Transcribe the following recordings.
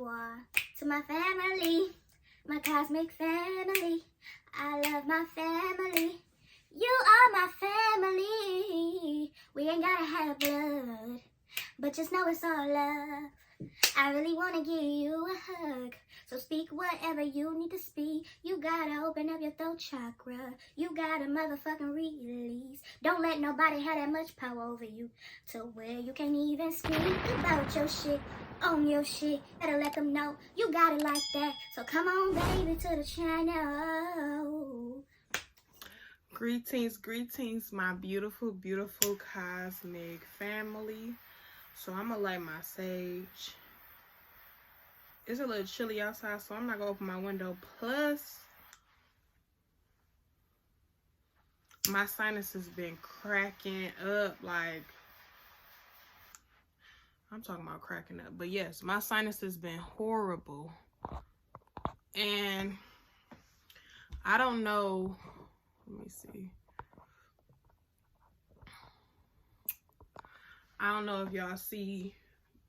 are. To my family, my cosmic family, I love my family. You are my family. We ain't gotta have blood, but just know it's all love. I really wanna give you a hug, so speak whatever you need to speak. You gotta open up your throat chakra. You gotta motherfucking release. Don't let nobody have that much power over you to where you can't even speak about your shit, on your shit. Better let them know you got it like that. So come on, baby, to the channel. Greetings, my beautiful cosmic family. So I'm gonna light my sage. It's a little chilly outside, so I'm not gonna open my window. Plus, my sinuses been cracking up. Like, I'm talking about cracking up. But yes, my sinuses been horrible. And I don't know. Let me see. I don't know if y'all see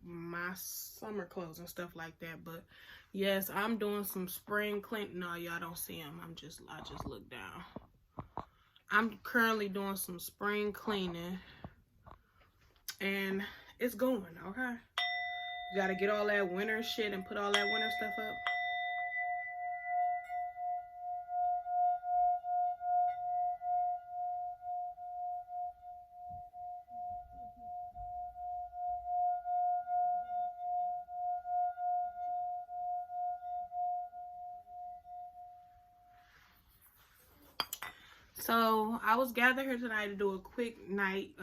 my summer clothes and stuff like that, but yes, I'm doing some spring clean. No, y'all don't see them. I just look down. I'm currently doing some spring cleaning, and it's going, okay? You gotta get all that winter shit and put all that winter stuff up. So I was gathered here tonight to do a quick night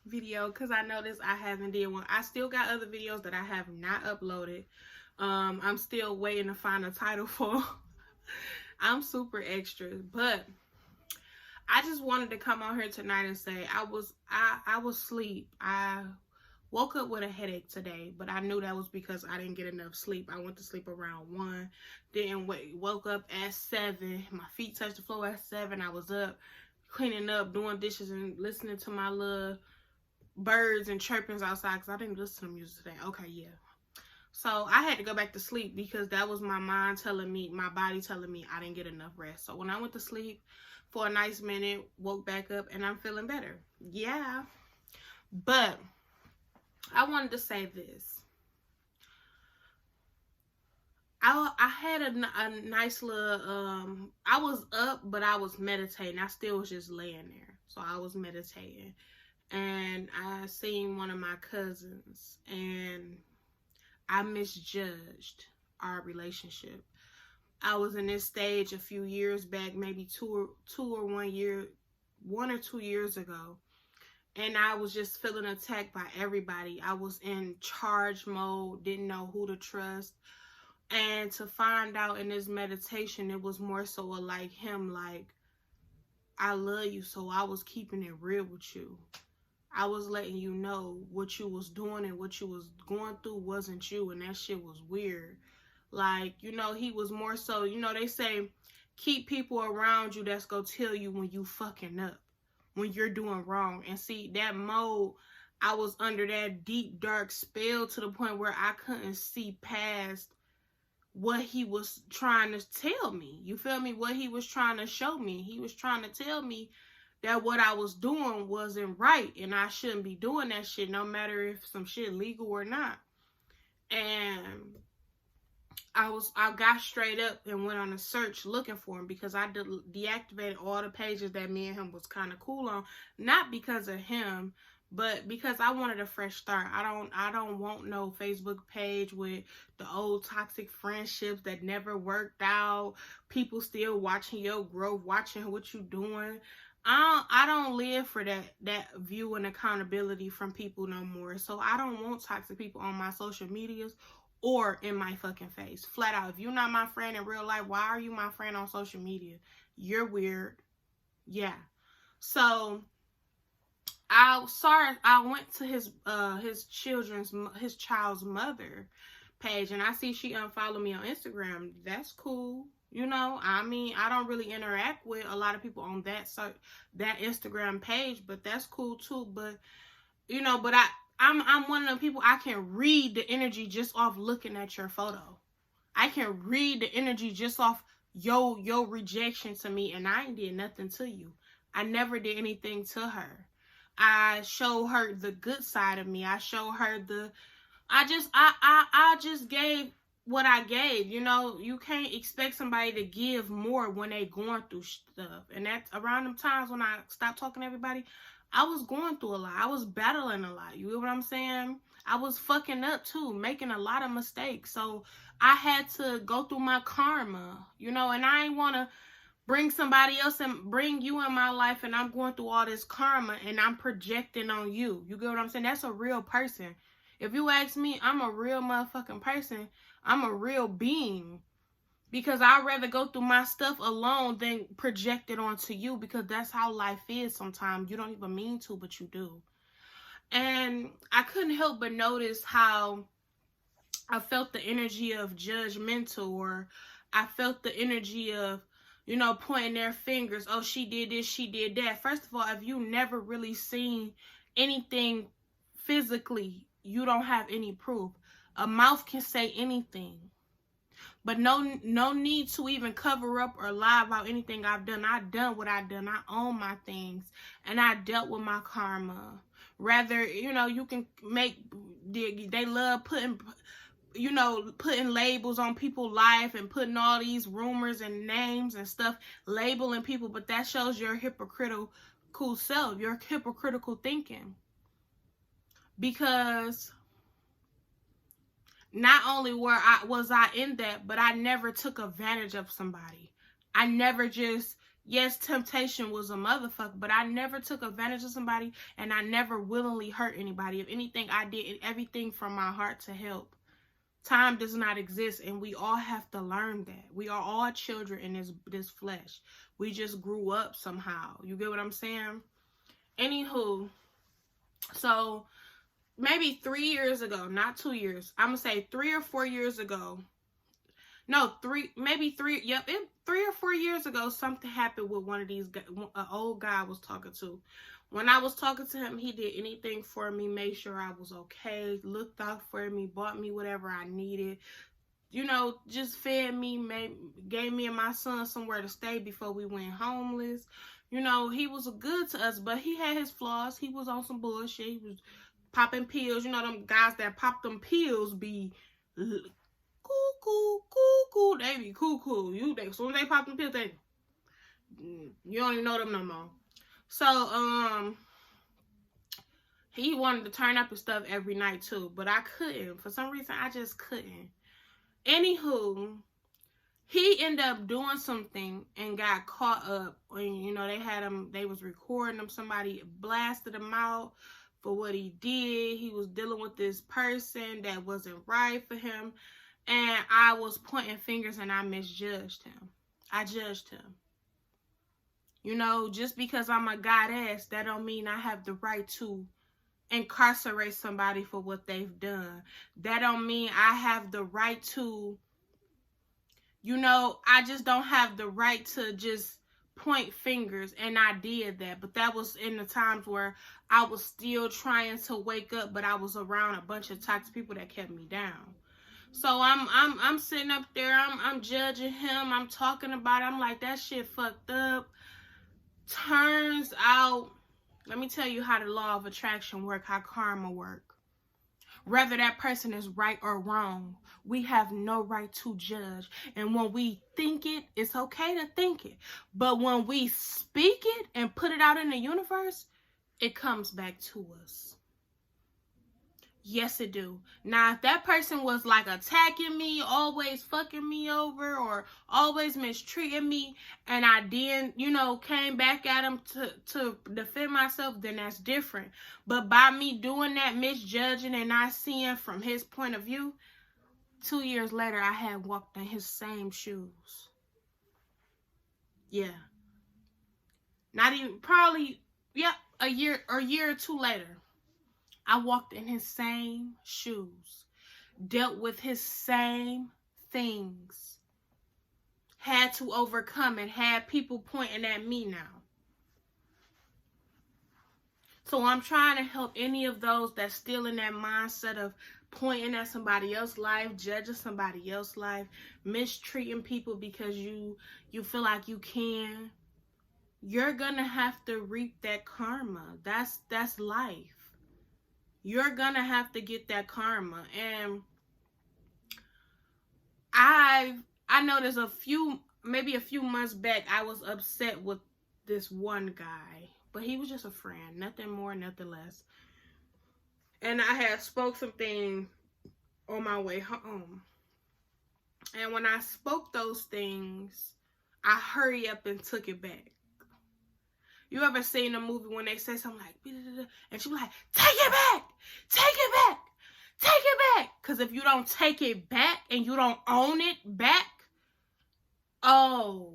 video because I noticed I haven't did one. I still got other videos that I have not uploaded. I'm still waiting to find a title for. I'm super extra, but I just wanted to come on here tonight and say I was asleep. I woke up with a headache today, but I knew that was because I didn't get enough sleep. I went to sleep around 1, didn't wait, woke up at 7. My feet touched the floor at 7. I was up, cleaning up, doing dishes, and listening to my little birds and chirpings outside because I didn't listen to music today. Okay, yeah. So I had to go back to sleep because that was my mind telling me, my body telling me I didn't get enough rest. So when I went to sleep for a nice minute, woke back up, and I'm feeling better. Yeah. But I wanted to say this. I had a nice little, I was up, but I was meditating. I still was just laying there. So I was meditating. And I seen one of my cousins. And I misjudged our relationship. I was in this stage a few years back, maybe 1 or 2 years ago. And I was just feeling attacked by everybody. I was in charge mode, didn't know who to trust. And to find out in this meditation, it was more so like him, like, I love you, so I was keeping it real with you. I was letting you know what you was doing and what you was going through wasn't you, and that shit was weird. Like, you know, he was more so, you know, they say, keep people around you that's gonna tell you when you fucking up, when you're doing wrong. And see, that mode, I was under that deep, dark spell to the point where I couldn't see past what he was trying to tell me. You feel me? What he was trying to show me. He was trying to tell me that what I was doing wasn't right and I shouldn't be doing that shit, no matter if some shit legal or not. And I got straight up and went on a search looking for him because I deactivated all the pages that me and him was kind of cool on. Not because of him, but because I wanted a fresh start. I don't want no Facebook page with the old toxic friendships that never worked out. People still watching your growth, watching what you doing. I don't live for that view and accountability from people no more. So I don't want toxic people on my social medias or in my fucking face. Flat out. If you're not my friend in real life, why are you my friend on social media? You're weird. Yeah. So I went to his child's mother page, and I see she unfollowed me on Instagram. That's cool. You know, I mean, I don't really interact with a lot of people on that Instagram page, but that's cool too. But, you know, but I'm one of the people, I can read the energy just off looking at your photo. I can read the energy just off your rejection to me, and I ain't did nothing to you. I never did anything to her. I showed her the good side of me. I showed her I just gave what I gave. You know, you can't expect somebody to give more when they going through stuff. And that's around them times when I stopped talking to everybody, I was going through a lot. I was battling a lot. You know what I'm saying? I was fucking up too, making a lot of mistakes. So I had to go through my karma, you know, and I ain't want to bring somebody else and bring you in my life, and I'm going through all this karma and I'm projecting on you. You get what I'm saying? That's a real person. If you ask me, I'm a real motherfucking person. I'm a real being. Because I'd rather go through my stuff alone than project it onto you, because that's how life is sometimes. You don't even mean to, but you do. And I couldn't help but notice how I felt the energy of judgmental, or I felt the energy of, you know, pointing their fingers. Oh, she did this, she did that. First of all, if you never really seen anything physically, you don't have any proof. A mouth can say anything. But no need to even cover up or lie about anything I've done. I've done what I've done. I own my things. And I dealt with my karma. Rather, you know, you can make, they love putting, you know, putting labels on people's life and putting all these rumors and names and stuff, labeling people. But that shows your hypocritical self, your hypocritical thinking. Because not only was I in that, but I never took advantage of somebody. I never just, yes, temptation was a motherfucker, but I never took advantage of somebody, and I never willingly hurt anybody. If anything, I did everything from my heart to help. Time does not exist, and we all have to learn that. We are all children in this flesh. We just grew up somehow. You get what I'm saying? Anywho, so maybe 3 years ago, not 2 years. I'm going to say 3 or 4 years ago. No, maybe 3. Yep, 3 or 4 years ago, something happened with one of these, an old guy I was talking to. When I was talking to him, he did anything for me, made sure I was okay, looked out for me, bought me whatever I needed. You know, just fed me, gave me and my son somewhere to stay before we went homeless. You know, he was good to us, but he had his flaws. He was on some bullshit. He was popping pills. You know, them guys that pop them pills be cool. They be cool. As soon as they pop them pills, you don't even know them no more. So, he wanted to turn up and stuff every night too, but I couldn't. For some reason, I just couldn't. Anywho, he ended up doing something and got caught up. And, you know, they was recording him. Somebody blasted him out for what he did. He was dealing with this person that wasn't right for him. And I was pointing fingers and I misjudged him. I judged him. You know, just because I'm a goddess, that don't mean I have the right to incarcerate somebody for what they've done. That don't mean I have the right to, you know, I just don't have the right to just point fingers. And I did that, but that was in the times where I was still trying to wake up, but I was around a bunch of toxic people that kept me down. So I'm sitting up there, I'm judging him, I'm talking about it, I'm like, that shit fucked up. Turns out, let me tell you how the law of attraction work, how karma work. Whether that person is right or wrong, we have no right to judge. And when we think it, it's okay to think it. But when we speak it and put it out in the universe, it comes back to us. Yes, it do. Now, if that person was like attacking me, always fucking me over, or always mistreating me, and I then, you know, came back at him to defend myself, then that's different. But by me doing that, misjudging and not seeing from his point of view, 2 years later, I had walked in his same shoes. Yeah. Not even, probably, yep, a year or two later. I walked in his same shoes, dealt with his same things, had to overcome it, had people pointing at me now. So I'm trying to help any of those that's still in that mindset of pointing at somebody else's life, judging somebody else's life, mistreating people because you feel like you can. You're gonna have to reap that karma. That's life. You're gonna have to get that karma. And I know there's maybe a few months back, I was upset with this one guy, but he was just a friend, nothing more, nothing less. And I had spoke something on my way home. And when I spoke those things, I hurry up and took it back. You ever seen a movie when they say something like, and she was like, take it back, take it back, take it back. Because if you don't take it back and you don't own it back, oh,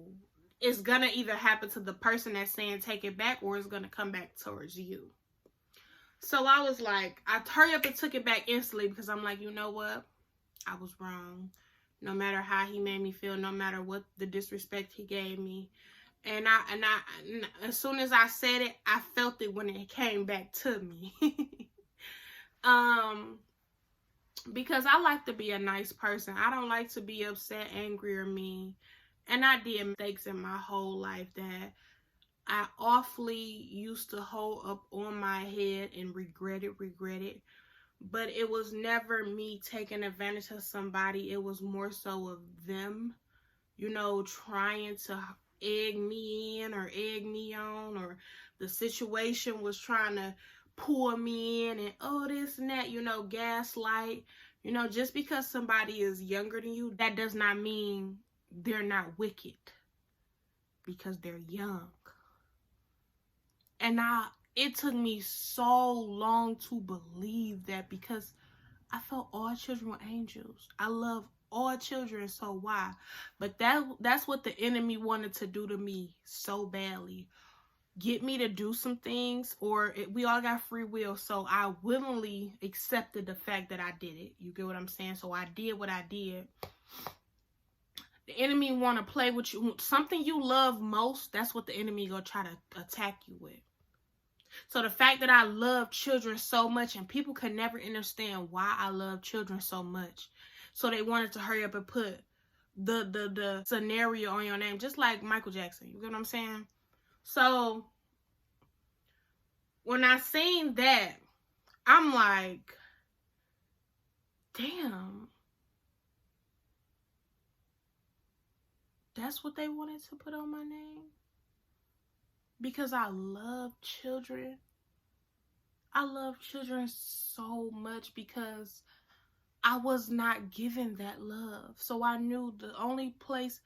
it's going to either happen to the person that's saying take it back, or it's going to come back towards you. So I was like, I hurry up and took it back instantly, because I'm like, you know what? I was wrong. No matter how he made me feel, no matter what the disrespect he gave me. And I as soon as I said it, I felt it when it came back to me. Because I like to be a nice person. I don't like to be upset, angry, or mean. And I did mistakes in my whole life that I awfully used to hold up on my head and regret it. But it was never me taking advantage of somebody. It was more so of them, you know, trying to egg me in or egg me on, or the situation was trying to pull me in and this and that, you know, gaslight. You know, just because somebody is younger than you, that does not mean they're not wicked, because they're young. And it took me so long to believe that, because I felt all children were angels. I love all children, so why? But that's what the enemy wanted to do to me so badly. Get me to do some things, we all got free will, so I willingly accepted the fact that I did it. You get what I'm saying? So I did what I did. The enemy want to play with you. Something you love most, that's what the enemy gonna try to attack you with. So the fact that I love children so much, and people can never understand why I love children so much, so they wanted to hurry up and put the scenario on your name, just like Michael Jackson. You get what I'm saying? So when I seen that, I'm like, damn, that's what they wanted to put on my name? Because I love children. I love children so much because I was not given that love. So I knew the only place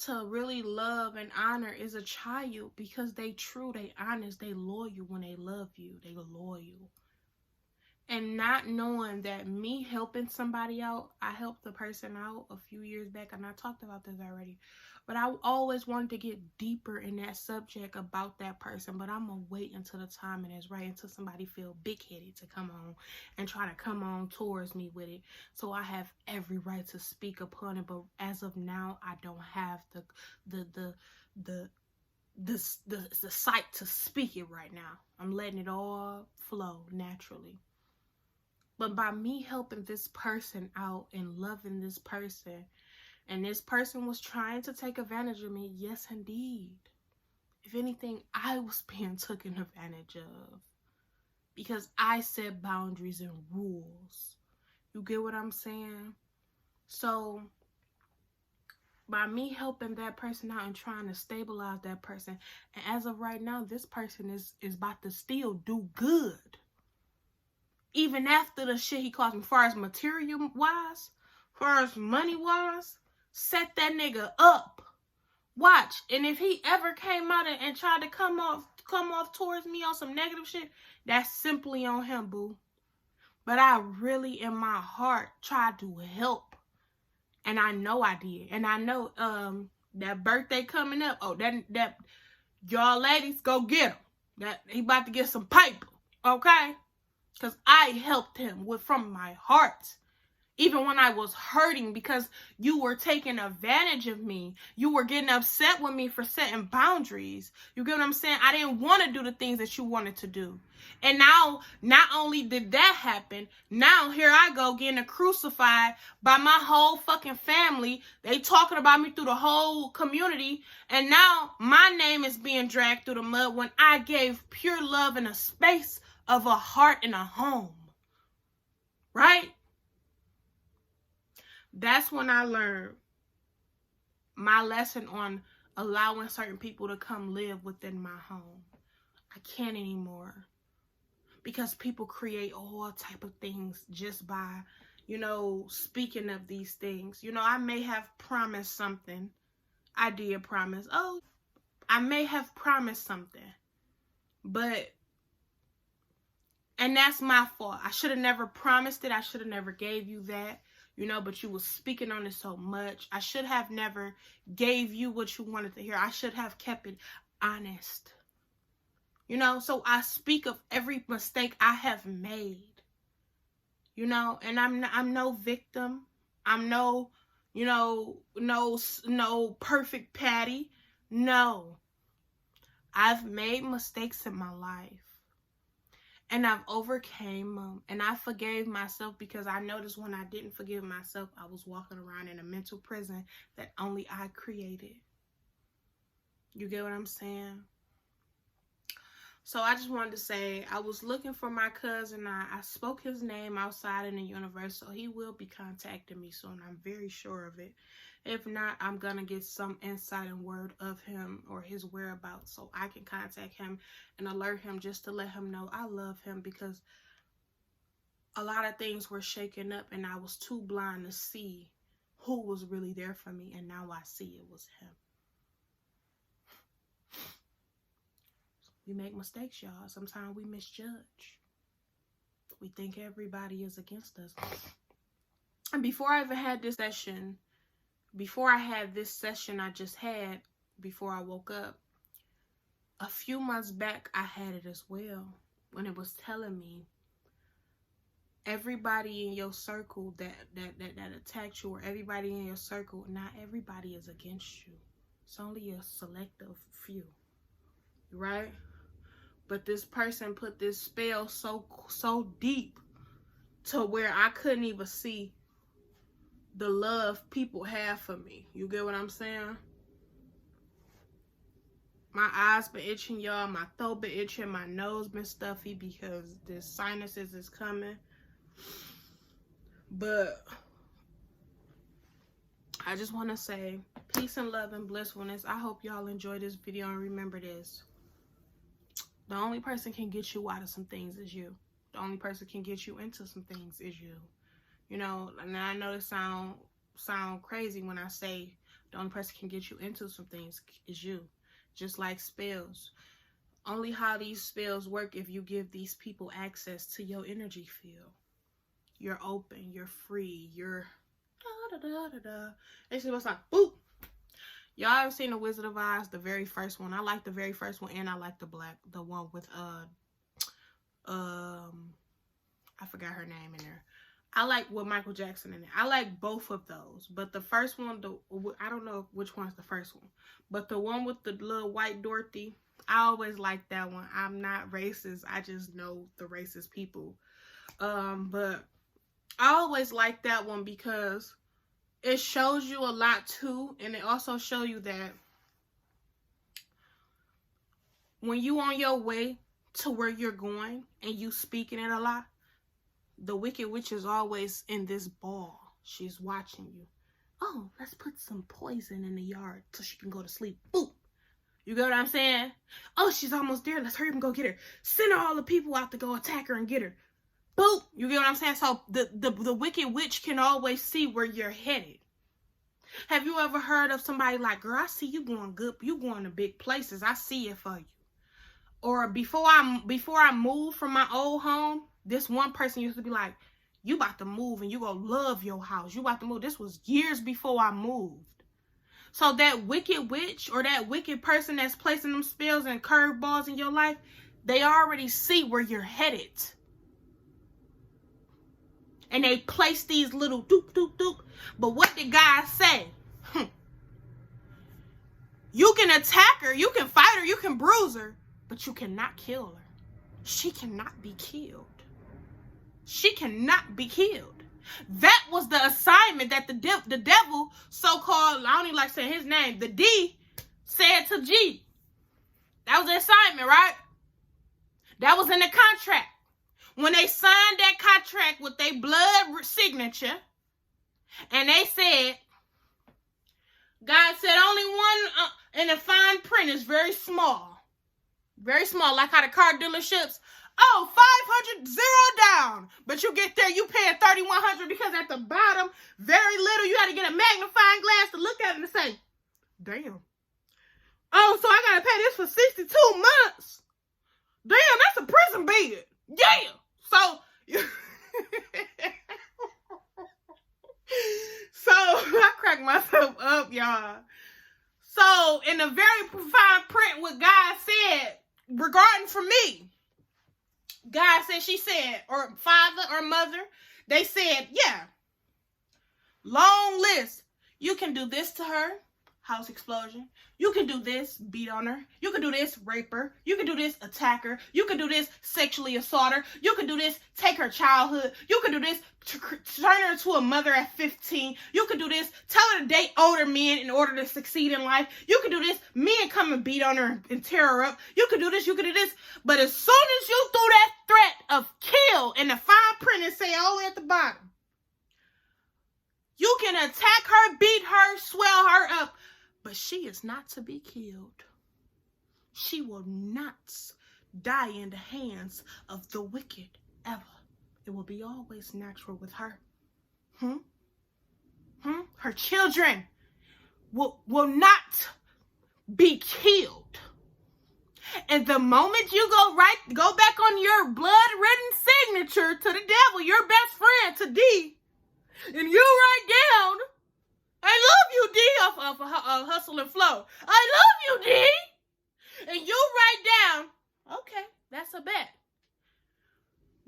to really love and honor is a child, because they true, they honest, they loyal. When they love you, they loyal. And not knowing that me helping somebody out, I helped the person out a few years back, and I talked about this already, but I always wanted to get deeper in that subject about that person. But I'm gonna wait until the timing is right, until somebody feel big-headed to come on and try to come on towards me with it. So I have every right to speak upon it, but as of now, I don't have the sight to speak it right now. I'm letting it all flow naturally. But by me helping this person out and loving this person, and this person was trying to take advantage of me, yes indeed. If anything, I was being taken advantage of, because I set boundaries and rules. You get what I'm saying? So by me helping that person out and trying to stabilize that person, and as of right now, this person is about to still do good. Even after the shit he caused me, as far as material wise, as far as money wise, set that nigga up. Watch. And if he ever came out and tried to come off towards me on some negative shit, that's simply on him, boo. But I really, in my heart, tried to help. And I know I did. And I know that birthday coming up, that y'all ladies, go get him. That he about to get some paper, okay? Because I helped him from my heart. even when I was hurting, because you were taking advantage of me. You were getting upset with me for setting boundaries. You get what I'm saying? I didn't want to do the things that you wanted to do. And now, not only did that happen, now here I go getting crucified by my whole fucking family. They talking about me through the whole community. And now my name is being dragged through the mud when I gave pure love in a space of a heart and a home. Right? That's when I learned my lesson on allowing certain people to come live within my home. I can't anymore. Because people create all type of things just by, speaking of these things. I may have promised something. I did promise. Oh, I may have promised something. And that's my fault. I should have never promised it. I should have never gave you that. But you was speaking on it so much. I should have never gave you what you wanted to hear. I should have kept it honest. So I speak of every mistake I have made. And I'm no victim. I'm no perfect Patty. No. I've made mistakes in my life. And I've overcame them. And I forgave myself, because I noticed when I didn't forgive myself, I was walking around in a mental prison that only I created. You get what I'm saying? So I just wanted to say, I was looking for my cousin. I spoke his name outside in the universe, so he will be contacting me soon. I'm very sure of it. If not, I'm going to get some insight and word of him or his whereabouts so I can contact him and alert him, just to let him know I love him, because a lot of things were shaken up and I was too blind to see who was really there for me, and now I see it was him. We make mistakes, y'all. Sometimes we misjudge. We think everybody is against us. And before I even had this session, I just had, before I woke up, a few months back, I had it as well, when it was telling me everybody in your circle that attacked you, or everybody in your circle, not everybody is against you. It's only a selective few, right? But this person put this spell so deep to where I couldn't even see the love people have for me. You get what I'm saying? My eyes been itching, y'all. My throat been itching. My nose been stuffy because the sinuses is coming. But I just want to say peace and love and blissfulness. I hope y'all enjoy this video, and remember this. The only person can get you out of some things is you. The only person can get you into some things is you. And I know it sound crazy when I say the only person can get you into some things is you. Just like spells. Only how these spells work if you give these people access to your energy field. You're open, you're free, you're It's just like, boop. Y'all ever seen The Wizard of Oz, the very first one? I like the very first one, and I like the one with I forgot her name in there. I like with Michael Jackson in it. I like both of those, but the first one, I don't know which one's the first one, but the one with the little white Dorothy, I always like that one. I'm not racist. I just know the racist people. But I always like that one because it shows you a lot too, and it also shows you that when you on your way to where you're going and you speaking it a lot, the Wicked Witch is always in this ball. She's watching you. Oh, let's put some poison in the yard so she can go to sleep. Boop. You get what I'm saying? Oh, she's almost there. Let's hurry up and go get her. Send her all the people out to go attack her and get her. Boop. You get what I'm saying? So the Wicked Witch can always see where you're headed. Have you ever heard of somebody like, girl, I see you going good. You going to big places. I see it for you. Or before I moved from my old home, this one person used to be like, you about to move and you gonna love your house. You about to move. This was years before I moved. So that Wicked Witch or that wicked person that's placing them spells and curveballs in your life, they already see where you're headed. And they place these little doop, doop, doop. But what did God say? You can attack her, you can fight her, you can bruise her, but you cannot kill her. She cannot be killed. She cannot be killed. That was the assignment that the devil, so-called, I don't even like saying his name, the D, said to G. That was the assignment, right? That was in the contract. When they signed that contract with their blood signature, and they said, God said only one, and the fine print is very small. Very small, like how the car dealerships, oh, 500, zero down. But you get there, you paying 3,100 because at the bottom, very little, you got to get a magnifying glass to look at it and say, damn. Oh, so I got to pay this for 62 months. Damn, that's a prison bed. Yeah. So, so I cracked myself up, y'all. So, in the very fine print, what God said regarding for me, God said, she said, or father or mother, they said, yeah, long list. You can do this to her, house explosion. You can do this, beat on her. You can do this, rape her. You can do this, attack her. You can do this, sexually assault her. You can do this, take her childhood. You can do this, turn her into a mother at 15. You can do this, tell her to date older men in order to succeed in life. You can do this, men come and beat on her and tear her up. You can do this, you can do this. But as soon as you threw that threat of kill in the fine print and say all the way at the bottom, you can attack her, beat her, swell her up, but she is not to be killed. She will not die in the hands of the wicked ever. It will be always natural with her. Her children will not be killed. And the moment you go back on your blood-written signature to the devil, your best friend, to D, and you write down, I love you, D, of Hustle and Flow. I love you, D. And you write down, okay, that's a bet.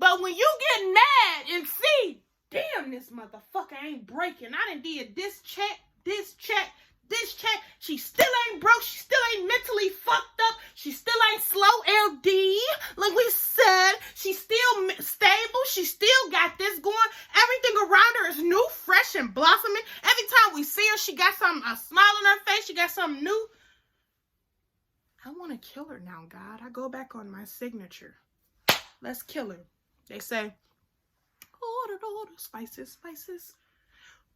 But when you get mad and see, damn, this motherfucker ain't breaking. I done did this check, this check, this check. She still ain't broke. She still ain't mentally fucked up. She still ain't slow LD. Like we said, she's still stable. She still got this going. Everything around her is new, fresh, and blossoming. Every time we see her, she got a smile on her face. She got something new. I want to kill her now, God. I go back on my signature. Let's kill her. They say, order, spices, spices.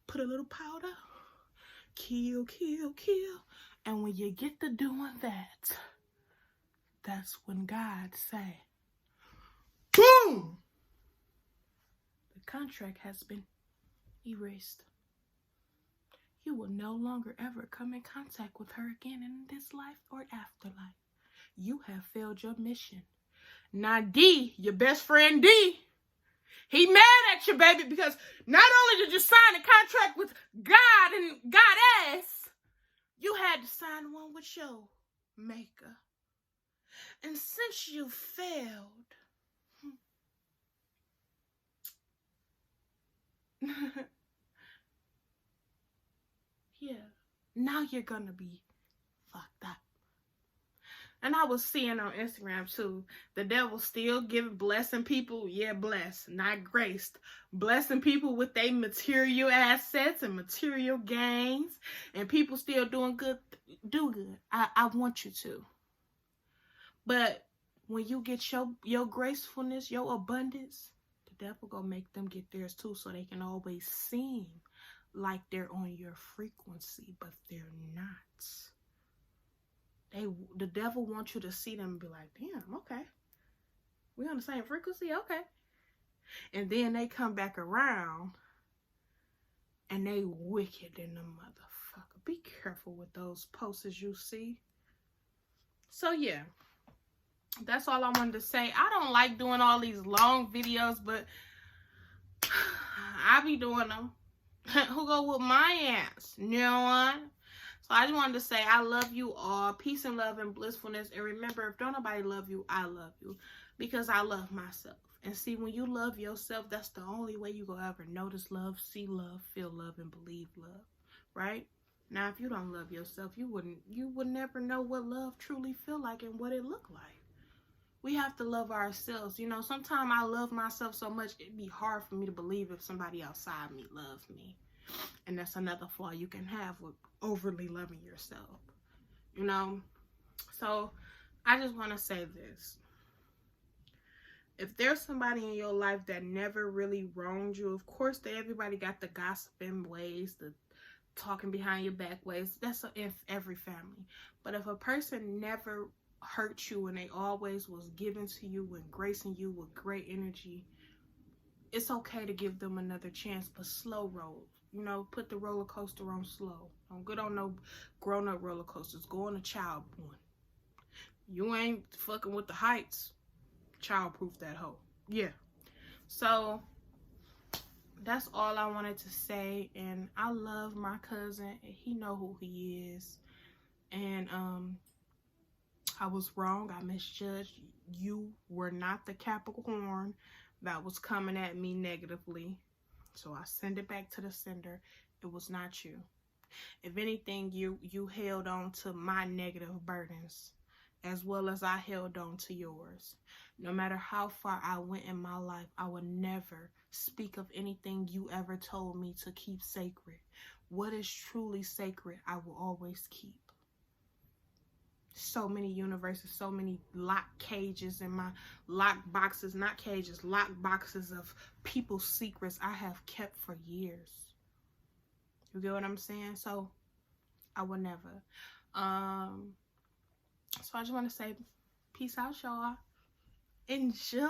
Put a little powder. Kill, kill, kill. And when you get to doing that, that's when God say, boom! The contract has been erased. You will no longer ever come in contact with her again in this life or afterlife. You have failed your mission. Now D, your best friend D, he mad at you, baby, because not only did you sign a contract with God and Goddess, you had to sign one with your maker. And since you failed, yeah, now you're gonna be fucked up. And I was seeing on Instagram too, the devil still blessing people, yeah, blessed, not graced, blessing people with their material assets and material gains, and people still doing good, do good. I want you to. But when you get your gracefulness, your abundance, the devil gonna make them get theirs too, so they can always seem like they're on your frequency, but they're not. The devil wants you to see them and be like, damn, okay. We on the same frequency? Okay. And then they come back around and they wicked in the motherfucker. Be careful with those posts you see. So yeah, that's all I wanted to say. I don't like doing all these long videos, but I be doing them. Who go with my ass? No one. So I just wanted to say I love you all. Peace and love and blissfulness. And remember, if don't nobody love you, I love you. Because I love myself. And see, when you love yourself, that's the only way you gonna ever notice love, see love, feel love, and believe love, right? Now, if you don't love yourself, you would never know what love truly feel like and what it look like. We have to love ourselves. You know, sometimes I love myself so much, it'd be hard for me to believe if somebody outside me loves me. And that's another flaw you can have with overly loving yourself, you know? So I just want to say this. If there's somebody in your life that never really wronged you, of course, everybody got the gossiping ways, the talking behind your back ways. That's in every family. But if a person never hurt you and they always was giving to you and gracing you with great energy, it's okay to give them another chance, but slow roll. You know, put the roller coaster on slow. Don't get on no grown-up roller coasters. Go on a child one. You ain't fucking with the heights. Childproof that hoe. Yeah. So that's all I wanted to say. And I love my cousin. He know who he is. And I was wrong. I misjudged. You were not the Capricorn that was coming at me negatively. So I send it back to the sender. It was not you. If anything, you held on to my negative burdens as well as I held on to yours. No matter how far I went in my life, I would never speak of anything you ever told me to keep sacred. What is truly sacred, I will always keep. So many universes, so many lock cages in my lock boxes, not cages, lock boxes of people's secrets I have kept for years. You get what I'm saying? So I will never. So I just want to say peace out, y'all. Enjoy.